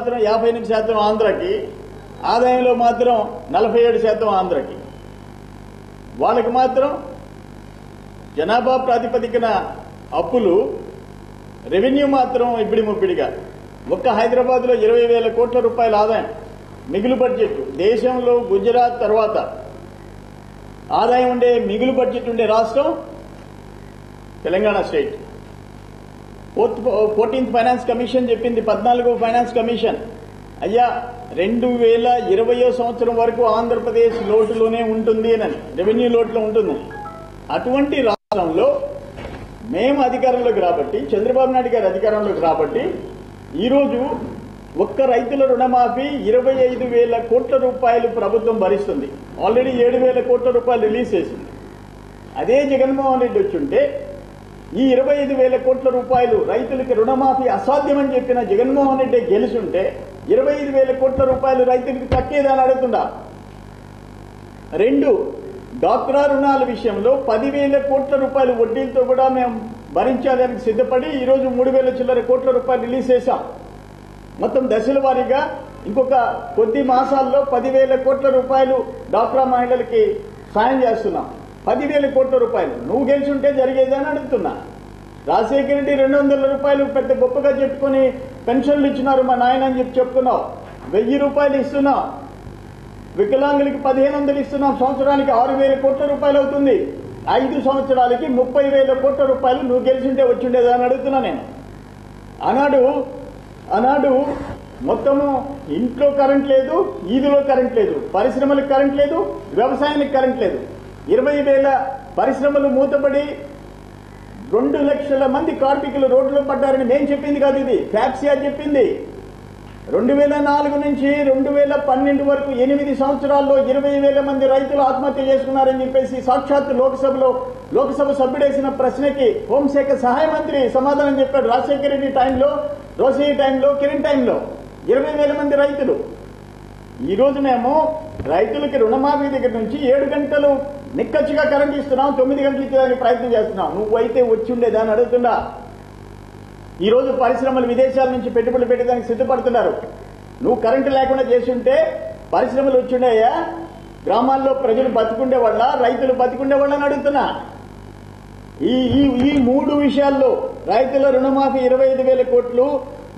మాత్రం 58% ఆంధ్రకి, ఆదాయంలో మాత్రం 47% ఆంధ్రకి. వాళ్ళకి మాత్రం జనాభా ప్రాతిపదికన అప్పులు, రెవెన్యూ మాత్రం ఇబ్బడి ముబ్బడిగా. ఒక్క హైదరాబాద్లో 20,000 కోట్ల రూపాయల ఆదాయం, మిగులు బడ్జెట్. దేశంలో గుజరాత్ తర్వాత ఆదాయం ఉండే, మిగులు బడ్జెట్ ఉండే రాష్ట్రం Telangana state. 14th finance commission చెప్పింది, 14వ ఫైనాన్స్ కమిషన్, అయ్యా 2020 సంవత్సరం వరకు ఆంధ్రప్రదేశ్ లోటులోనే ఉంటుంది అని, రెవెన్యూ లోటులో ఉంటుంది. అటువంటి రాష్ట్రంలో మేము అధికారంలోకి రాబట్టి, చంద్రబాబు నాయుడు గారి అధికారంలోకి రాబట్టి ఈరోజు ఒక్క రైతుల రుణమాఫీ 25,000 కోట్ల రూపాయలు ప్రభుత్వం భరిస్తుంది. ఆల్రెడీ 7,000 కోట్ల రూపాయలు రిలీజ్ చేసింది. అదే జగన్మోహన్ రెడ్డి వచ్చుంటే ఈ 25,000 కోట్ల రూపాయలు రైతులకి రుణమాఫీ అసాధ్యమని చెప్పిన జగన్మోహన్ రెడ్డి గెలుచుంటే 25,000 కోట్ల రూపాయలు రైతులకు తక్కేదని అడుగుతుందా? 2, డాక్రా రుణాల విషయంలో 10,000 కోట్ల రూపాయలు వడ్డీలతో కూడా మేము భరించాలని సిద్ధపడి ఈరోజు 3,000 చిల్లర కోట్ల రూపాయలు రిలీజ్ చేశాం. మొత్తం దశల వారీగా ఇంకొక కొద్ది మాసాల్లో 10,000 కోట్ల రూపాయలు డాక్రా మహిళలకి సాయం చేస్తున్నాం. 10,000 కోట్ల రూపాయలు నువ్వు గెలిచుంటే జరిగేదని అడుగుతున్నా. రాజశేఖర రెడ్డి 200 రూపాయలు పెద్ద గొప్పగా చెప్పుకుని పెన్షన్లు ఇచ్చినారు మా నాయన అని చెప్పి చెప్తున్నావు. 1,000 రూపాయలు ఇస్తున్నావు. వికలాంగులకి 1,500 ఇస్తున్నాం. సంవత్సరానికి 6,000 కోట్ల రూపాయలు అవుతుంది. 5 సంవత్సరాలకి 30,000 కోట్ల రూపాయలు నువ్వు గెలిచింటే వచ్చిండేదని అడుగుతున్నా నేను. ఆనాడు మొత్తము ఇంట్లో కరెంట్ లేదు, ఈదులో కరెంట్ లేదు, పరిశ్రమలకు కరెంట్ లేదు, వ్యవసాయానికి కరెంట్ లేదు. 20,000 పరిశ్రమలు మూతపడి 2 లక్షల మంది కార్మికులు రోడ్లో పడ్డారని మేం చెప్పింది కాదు, ఇది ఫ్యాక్సియా చెప్పింది. 2004 నుంచి 2012 వరకు 8 సంవత్సరాల్లో 20,000 మంది రైతులు ఆత్మహత్య చేసుకున్నారని చెప్పేసి సాక్షాత్ లోక్సభ సభ్యుడేసిన ప్రశ్నకి హోంశాఖ సహాయ మంత్రి సమాధానం చెప్పాడు. రాజశేఖర రెడ్డి టైంలో, రోసయ్య టైంలో, కిరణ్ టైంలో 20,000 మంది రైతులు. ఈ రోజునేమో రైతులకి రుణమాఫీ దగ్గర నుంచి 7 గంటలు నిక్కచ్చిగా కరెంట్ ఇస్తున్నాం, 9 గంటలు ఇచ్చేదానికి ప్రయత్నం చేస్తున్నాం. నువ్వైతే వచ్చిండేదాన్ని అడుగుతున్నా. ఈ రోజు పరిశ్రమలు విదేశాల నుంచి పెట్టుబడులు పెట్టేదానికి సిద్ధపడుతున్నారు. నువ్వు కరెంటు లేకుండా చేస్తుంటే పరిశ్రమలు వచ్చిండేయా? గ్రామాల్లో ప్రజలు బతికుండేవాళ్ళ, రైతులు బతికుండేవాళ్ళ అని అడుగుతున్నా. ఈ 3 విషయాల్లో రైతుల రుణమాఫీ 25,000 కోట్లు,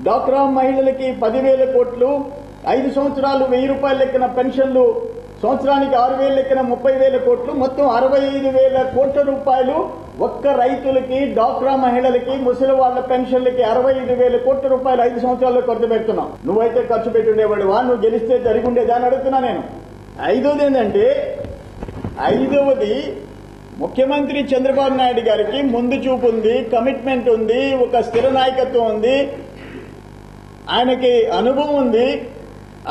డాక్రా మహిళలకి 10,000 కోట్లు, 5 సంవత్సరాలు 1,000 రూపాయలు లెక్కన పెన్షన్లు, సంవత్సరానికి 6,000 లెక్కన 30,000 కోట్లు, మొత్తం 65,000 కోట్ల రూపాయలు ఒక్క రైతులకి, డాక్రా మహిళలకి, ముసలి వాళ్ల పెన్షన్లకి 65,000 కోట్ల రూపాయలు 5 సంవత్సరాల్లో ఖర్చు పెడుతున్నావు. నువ్వైతే ఖర్చు పెట్టుండేవాడివా? నువ్వు గెలిస్తే జరిగి ఉండేదాన్ని అడుగుతున్నా నేను. 5వది ఏంటంటే, 5వది ముఖ్యమంత్రి చంద్రబాబు నాయుడు గారికి ముందు చూపు ఉంది, కమిట్మెంట్ ఉంది, ఒక స్థిర నాయకత్వం ఉంది, ఆయనకి అనుభవం ఉంది.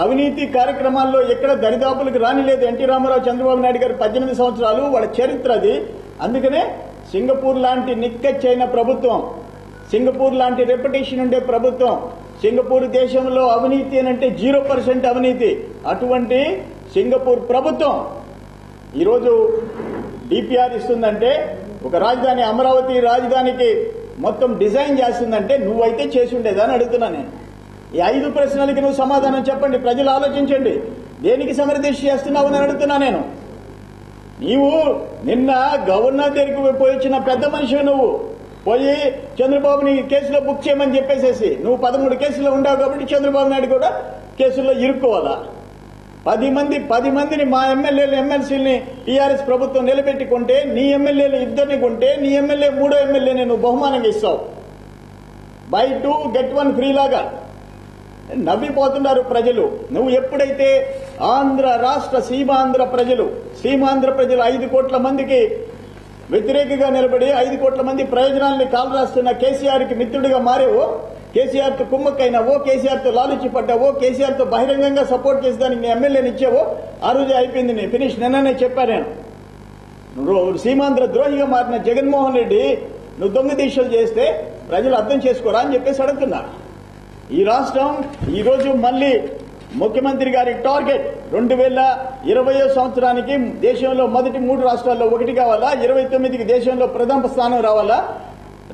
అవినీతి కార్యక్రమాల్లో ఎక్కడ దరిదాపులకు రానిలేదు. ఎన్టీ రామారావు, చంద్రబాబు నాయుడు గారు 18 సంవత్సరాలు వాళ్ళ చరిత్ర అది. అందుకనే సింగపూర్ లాంటి నిక్కచ్చైన ప్రభుత్వం, సింగపూర్ లాంటి రెప్యుటేషన్ ఉండే ప్రభుత్వం, సింగపూర్ దేశంలో అవినీతి అనంటే 0% అవినీతి, అటువంటి సింగపూర్ ప్రభుత్వం ఈరోజు డిపిఆర్ ఇస్తుందంటే, ఒక రాజధాని అమరావతి రాజధానికి మొత్తం డిజైన్ చేస్తుందంటే నువ్వైతే చేసి ఉండేదని అడుగుతున్నా నేను. ఈ 5 ప్రశ్నలకి నువ్వు సమాధానం చెప్పండి, ప్రజలు ఆలోచించండి. దేనికి సమర్థించి చేస్తున్నావు అని అడుగుతున్నా నేను. నీవు నిన్న గవర్నర్ దగ్గరికి పోయి వచ్చిన పెద్ద మనిషి, నువ్వు పోయి చంద్రబాబుని కేసులో బుక్ చేయమని చెప్పేసేసి, నువ్వు 13 కేసుల్లో ఉండావు కాబట్టి చంద్రబాబు నాయుడు కూడా కేసుల్లో ఇరుక్కోవాలా? 10 మందిని మా ఎమ్మెల్యేలు, ఎమ్మెల్సీలని టీఆర్ఎస్ ప్రభుత్వం నిలబెట్టుకుంటే, నీ ఎమ్మెల్యేలు 2 కొంటే, నీ ఎమ్మెల్యే 3వ ఎమ్మెల్యేని నువ్వు బహుమానంగా ఇస్తావు. బై 2 get 1 ఫ్రీ లాగా నవ్విపోతున్నారు ప్రజలు. నువ్వు ఎప్పుడైతే ఆంధ్ర రాష్ట్ర సీమాంధ్ర ప్రజలు 5 కోట్ల మందికి వ్యతిరేకంగా నిలబడి 5 కోట్ల మంది ప్రయోజనాల్ని కాలరాస్తున్న కేసీఆర్ కి మిత్రుడిగా మారేవో, కేసీఆర్ తో కుమ్మక్కైనావో, కేసీఆర్ తో లాలుచి పడ్డావో, కేసీఆర్ తో బహిరంగంగా సపోర్ట్ చేసేదానికి నీ ఎమ్మెల్యేని ఇచ్చావో, ఆ రోజే అయిపోయింది నీ ఫినిష్. నిన్ననే చెప్పా నేను. నువ్వు సీమాంధ్ర ద్రోహిగా మారిన జగన్మోహన్ రెడ్డి నువ్వు దొంగ దీక్షలు చేస్తే ప్రజలు అర్థం చేసుకోరా అని చెప్పేసి అడుగుతున్నా. ఈ రాష్ట్రం ఈ రోజు మళ్లీ ముఖ్యమంత్రి గారి టార్గెట్ 2020 సంవత్సరానికి దేశంలో మొదటి 3 రాష్ట్రాల్లో 1 కావాలా, 29కి దేశంలో ప్రథమ స్థానం రావాలా,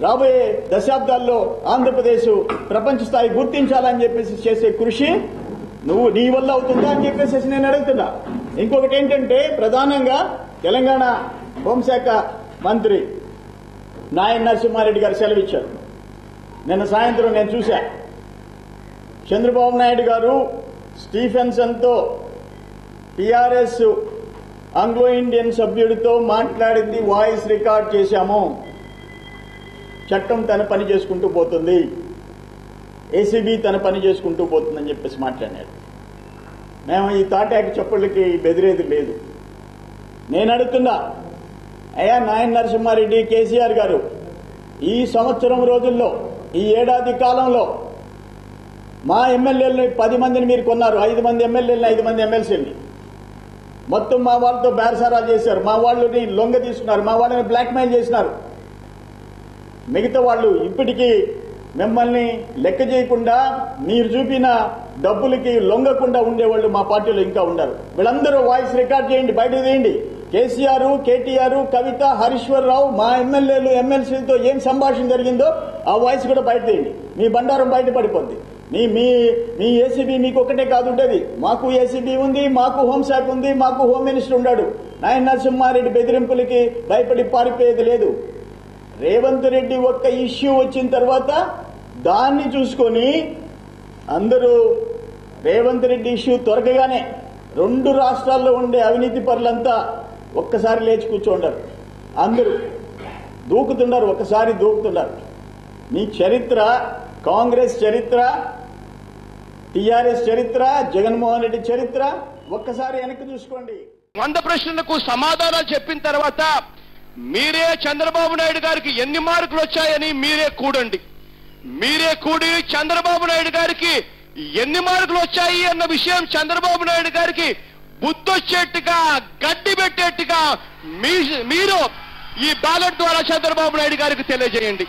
రాబోయే దశాబ్దాల్లో ఆంధ్రప్రదేశ్ ప్రపంచ స్థాయి గుర్తించాలని చెప్పేసి చేసే కృషి నీ వల్ల అవుతుందా అని చెప్పేసి నేను అడుగుతున్నా. ఇంకొకటి ఏంటంటే ప్రధానంగా తెలంగాణ హోంశాఖ మంత్రి నాయన నరసింహారెడ్డి గారు సెలవిచ్చారు. నిన్న సాయంత్రం నేను చూశా. చంద్రబాబు నాయుడు గారు స్టీఫెన్సన్తో టీఆర్ఎస్ ఆంగ్లో ఇండియన్ సభ్యుడితో మాట్లాడింది వాయిస్ రికార్డ్ చేశాము. చట్టం తన పని చేసుకుంటూ పోతుంది, ఏసీబీ తన పని చేసుకుంటూ పోతుందని చెప్పేసి మాట్లాడారు. మేము ఈ తాటాకి చప్పుళ్ళకి బెదిరేది లేదు. నేను అడుగుతున్నా, అయ్యా నాయన నరసింహారెడ్డి, కేసీఆర్ గారు, ఈ సంవత్సరం రోజుల్లో, ఈ ఏడాది కాలంలో మా ఎమ్మెల్యేలని 10 మందిని మీరు కొన్నారు. 5 మంది ఎమ్మెల్యేలని, 5 మంది ఎమ్మెల్సీని మొత్తం మా వాళ్ళతో బేరసారా చేశారు. మా వాళ్ళని లొంగ తీసుకున్నారు, మా వాళ్ళని బ్లాక్మెయిల్ చేసినారు. మిగతా వాళ్ళు ఇప్పటికీ మిమ్మల్ని లెక్క చేయకుండా మీరు చూపిన డబ్బులకి లొంగకుండా ఉండేవాళ్ళు మా పార్టీలో ఇంకా ఉన్నారు. వీళ్ళందరూ వాయిస్ రికార్డ్ చేయండి, బయట తీయండి. కేసీఆర్, కేటీఆర్, కవిత, హరీశ్వరరావు, మా ఎమ్మెల్యేలు, ఎమ్మెల్సీలతో ఏం సంభాషణ జరిగిందో ఆ వాయిస్ కూడా బయట తీయండి. మీ బండారం బయట పడిపోద్ది. మీ ఏసీబీ మీకు ఒకటే కాదు ఉండేది. మాకు ఏసీబీ ఉంది, మాకు హోంశాఖ ఉంది, మాకు హోమ్ మినిస్టర్ ఉన్నాడు. నాయన నరసింహారెడ్డి బెదిరింపులకి భయపడి పారిపోయేది లేదు. రేవంత్ రెడ్డి ఒక్క ఇష్యూ వచ్చిన తర్వాత దాన్ని చూసుకొని అందరూ రేవంత్ రెడ్డి ఇష్యూ తొరగగానే 2 రాష్ట్రాల్లో ఉండే అవినీతి పరులంతా ఒక్కసారి లేచి కూర్చోండారు. అందరూ దూకుతున్నారు, ఒక్కసారి దూకుతున్నారు. మీ చరిత్ర, కాంగ్రెస్ చరిత్ర, టీఆర్ఎస్ చరిత్ర, జగన్మోహన్ రెడ్డి చరిత్ర ఒక్కసారి వెనక్కి చూసుకోండి. 100 ప్రశ్నలకు సమాధానాలు చెప్పిన తర్వాత మీరే చంద్రబాబు నాయుడు గారికి ఎన్ని మార్కులు వచ్చాయని మీరే కూడండి. మీరే కూడి చంద్రబాబు నాయుడు గారికి ఎన్ని మార్కులు వచ్చాయి అన్న విషయం చంద్రబాబు నాయుడు గారికి బుద్ధొచ్చేట్టుగా, గడ్డి పెట్టేట్టుగా మీరు ఈ బ్యాలెట్ ద్వారా చంద్రబాబు నాయుడు గారికి తెలియజేయండి.